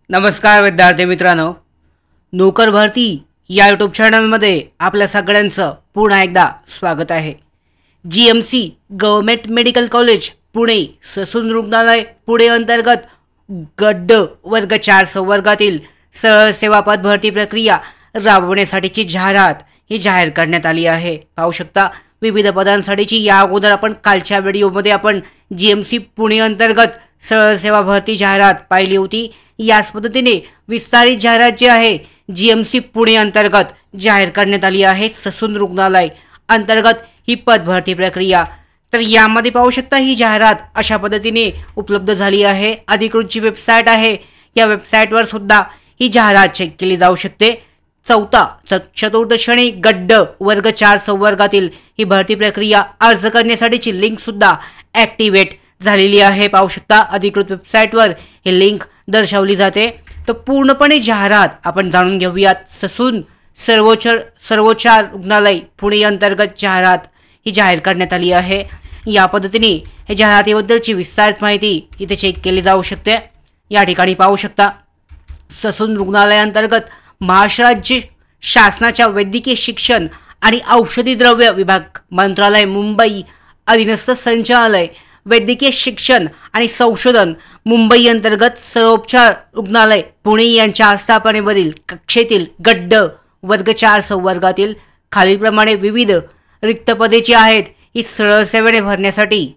नमस्कार विद्यार्थी मित्रांनो, नोकर भरती या यूट्यूब चॅनलमध्ये आपल्या सगळ्यांचं पुन्हा एकदा स्वागत आहे। GMC government medical college Pune Sassoon रुग्णालय पुणे अंतर्गत गड्ड वर्ग 4 संवर्गातील सरळ सेवा पद भरती प्रक्रिया राबवण्यासाठीची जाहिरात ही जाहीर करण्यात आली आहे। पाहू शकता विविध पदांसाठीची या अगोदर आपण कालच्या व्हिडिओमध्ये आपण GMC पुणे अंतर्गत सरळ सेवा भरती जाहिरात पाहिली होती। याच पद्धतीने विस्तारित जाहिरात जी आहे GMC पुणे अंतर्गत जाहीर करण्यात आली आहे। ससून रुग्णालय अंतर्गत ही पद भरती प्रक्रिया, तर यामध्ये पाहू शकता ही जाहिरात अशा पद्धतीने उपलब्ध झाली आहे। अधिकृत जी वेबसाईट आहे या वेबसाईटवर सुद्धा ही जाहिरात चेक केली जाऊ शकते। चतुर्थ श्रेणी गड्ड वर्ग 4 संवर्गातील ही भरती प्रक्रिया अर्ज करण्यासाठीची लिंक सुद्धा ॲक्टिवेट झालेली आहे। पाहू शकता अधिकृत वेबसाईटवर ही लिंक दर्शवली जाते। तर पूर्णपणे जाहिरात आपण जाणून घेऊयात। ससून सर्वोच्च रुग्णालय पुणे अंतर्गत जाहिरात ही जाहीर करण्यात आली आहे। या पद्धतीने हे जाहिरातीबद्दलची विस्तारित माहिती इथे चेक केली जाऊ शकते। या ठिकाणी पाहू शकता ससून रुग्णालय अंतर्गत महाराष्ट्र राज्य शासनाच्या वैद्यकीय शिक्षण आणि औषधी द्रव्य विभाग मंत्रालय मुंबई अधीनस्थ संचालय वैद्यकीय शिक्षण आणि संशोधन मुंबई अंतर्गत सर्वोपचार रुग्णालय पुणे यांच्या आस्थापनेवरील कक्षेतील गड्ड वर्ग 4 संवर्गातील खालीलप्रमाणे विविध रिक्त पदे जी आहेत ही सरळ सेवेने भरण्यासाठी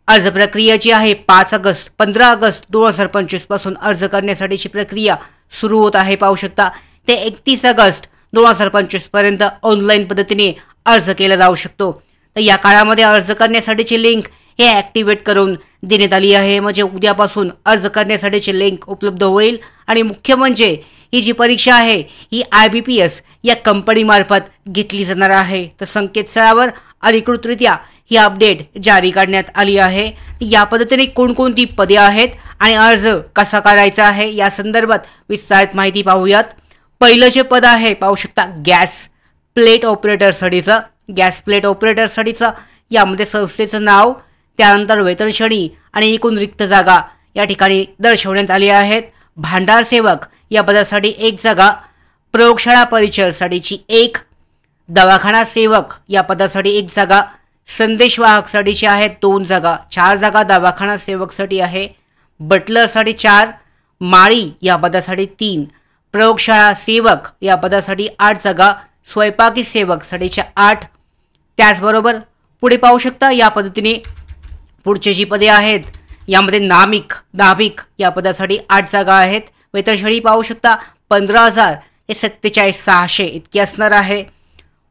अर्ज प्रक्रियाची आहे। 15 ऑगस्ट 2025 पासून अर्ज करण्यासाठीची प्रक्रिया सुरू होत आहे। पाहू शकता ते 31 ऑगस्ट 2025 पर्यंत ऑनलाईन पद्धतीने अर्ज केला जाऊ शकतो। तर या काळामध्ये अर्ज करण्यासाठीची लिंक हे ॲक्टिवेट करून देण्यात आली आहे, म्हणजे उद्यापासून अर्ज करण्यासाठीची लिंक उपलब्ध होईल। आणि मुख्य म्हणजे ही जी परीक्षा आहे ही IBPS या कंपनीमार्फत घेतली जाणार आहे। तर संकेतस्थळावर अधिकृतरित्या ही अपडेट जारी करण्यात आली आहे। या पद्धतीने कोणकोणती पदे आहेत आणि अर्ज कसा करायचा आहे या संदर्भात विस्तारित माहिती पाहूयात। पहिलं जे पद आहे पाहू शकता गॅस प्लेट ऑपरेटर साठी यामध्ये संस्थेचं नाव, त्यानंतर वेतन श्रेणी आणि एकूण रिक्त जागा या ठिकाणी दर्शवण्यात आली आहेत। भांडार सेवक या पदासाठी 1 जागा, प्रयोगशाळा परिचरसाठीची 1, दवाखाना सेवक या पदासाठी 1 जागा, संदेशवाहकसाठीची आहेत 2 जागा, 4 जागा दवाखाना सेवकसाठी आहे, बटलरसाठी 4, माळी या पदासाठी 3, प्रयोगशाळा सेवक या पदासाठी 8 जागा, स्वयंपाकी सेवकसाठीच्या 8। त्याचबरोबर पुढे पाहू शकता या पद्धतीने पुढची जी पदे आहेत यामध्ये नाभिक या पदासाठी 8 जागा आहेत। वेतनश्रेणी पाहू शकता 15,000 ते 47,600 इतकी असणार आहे।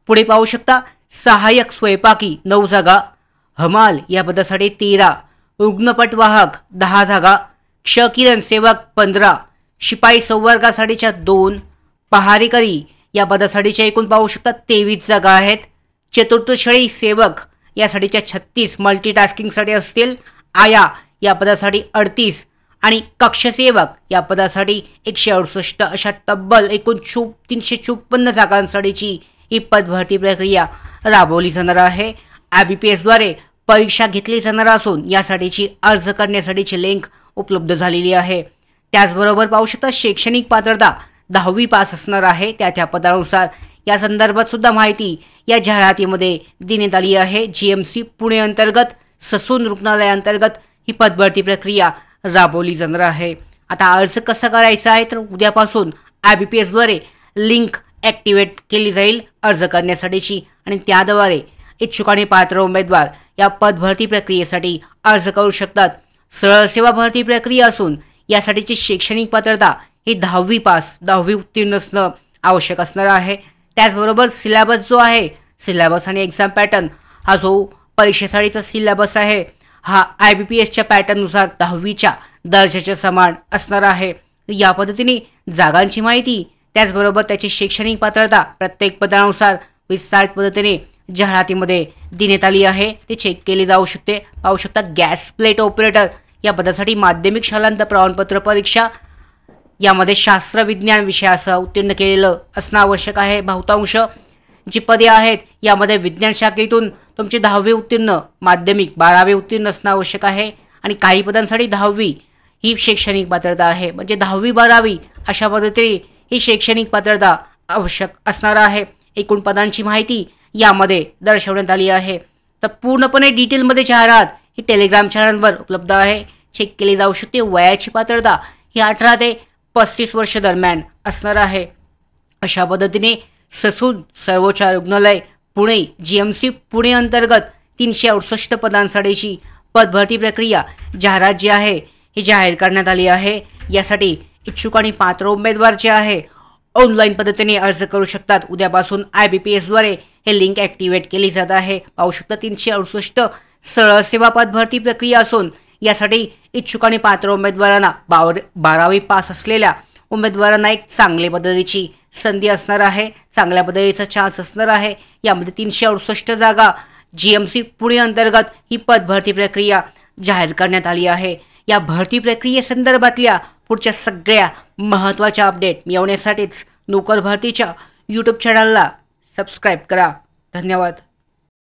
पुढे पाहू शकता सहाय्यक स्वयंपाकी 9 जागा, हमाल या पदासाठी 13, रुग्णपटवाहक 10 जागा, क्षकिरण सेवक 15, शिपाई संवर्गासाठीच्या 2, पहारेकरी या पदासाठीच्या एकूण पाहू शकता 23 जागा आहेत। चतुर्थ श्रेणी सेवक यासाठीच्या 36 मल्टीटास्किंगसाठी असतील। आया या पदासाठी 38 आणि कक्षसेवक या पदासाठी 168 अशा तब्बल एकूण 354 जागांसाठीची ही पदभरती प्रक्रिया राबवली जाणार आहे। IBPSद्वारे परीक्षा घेतली जाणार असून यासाठीची अर्ज करण्यासाठीची लिंक उपलब्ध झालेली आहे। त्याचबरोबर पाहू शकता शैक्षणिक पात्रता 10वी पास असणार आहे त्या पदानुसार। या संदर्भात सुद्धा माहिती या जाहिरातीमध्ये देण्यात आली आहे। GMC पुणे अंतर्गत ससून रुग्णालय अंतर्गत ही पदभरती प्रक्रिया राबवली जाणार आहे। आता अर्ज कसा करायचा आहे तर उद्यापासून IBPSद्वारे लिंक ॲक्टिवेट केली जाईल अर्ज करण्यासाठीची आणि त्याद्वारे इच्छुक आणि पात्र उमेदवार या पदभरती प्रक्रियेसाठी अर्ज करू शकतात। सरळ सेवा भरती प्रक्रिया असून यासाठीची शैक्षणिक पात्रता ही 10वी पास 10वी उत्तीर्ण असणं आवश्यक असणार आहे। त्याचबरोबर सिलेबस जो आहे सिलेबस आणि एक्झाम पॅटर्न हा जो परीक्षेसाठीचा सिलेबस आहे हा IBPSच्या पॅटर्ननुसार 10वीच्या दर्जाच्या समान असणार आहे। या पद्धतीने जागांची माहिती त्याचबरोबर त्याची शैक्षणिक पात्रता प्रत्येक पदानुसार विस्तारित पद्धतीने जाहिरातीमध्ये देण्यात आली आहे, ते चेक केली जाऊ शकते। पाहू शकता गॅस प्लेट ऑपरेटर या पदासाठी माध्यमिक शालांत प्रमाणपत्र परीक्षा यामध्ये शास्त्र विज्ञान विषयासह उत्तीर्ण केलेलं असणं आवश्यक आहे। बहुतांश जी पदे आहेत यामध्ये विज्ञान शाखेतून तुमची 10वी उत्तीर्ण, माध्यमिक 12वी उत्तीर्ण असणं आवश्यक आहे आणि काही पदांसाठी 10वी ही शैक्षणिक पात्रता आहे, म्हणजे 10वी-12वी अशा पद्धतीने ही शैक्षणिक पात्रता आवश्यक असणार आहे. एकूण पदांची माहिती यामध्ये दर्शवण्यात आली आहे. तर पूर्णपणे डिटेलमध्ये जाहिरात ही टेलिग्राम चॅनलवर उपलब्ध आहे, चेक केली जाऊ शकते. वयाची पात्रता ही 18 ते 35 वर्ष दरम्यान असणार आहे. अशा पद्धतीने ससून सर्वोच्च रुग्णालय पुणे GMC पुणे अंतर्गत 368 पदांसाठीची पदभरती प्रक्रिया जाहिरात जी आहे ही जाहीर करण्यात आली आहे. यासाठी इच्छुक आणि पात्र उमेदवार जे आहे ऑनलाईन पद्धतीने अर्ज करू शकतात. उद्यापासून IBPS द्वारे हे लिंक ॲक्टिवेट केली जात आहे. पाहू शकता 368 सरळ सेवा पदभरती प्रक्रिया असून यासाठी इच्छुक आणि पात्र उमेदवारांना 12वी पास असलेल्या उमेदवारांना एक चांगल्या पद्धतीची संधी असणार आहे, चांगल्या पद्धतीचा चान्स असणार आहे. यामध्ये 368 जागा GMC पुणे अंतर्गत ही पदभरती प्रक्रिया जाहीर करण्यात आली आहे. या भरती प्रक्रियेसंदर्भातल्या पुढच्या सगळ्या महत्त्वाच्या अपडेट मिळवण्यासाठीच नोकर भरतीच्या YouTube चॅनलला सबस्क्राईब करा. धन्यवाद.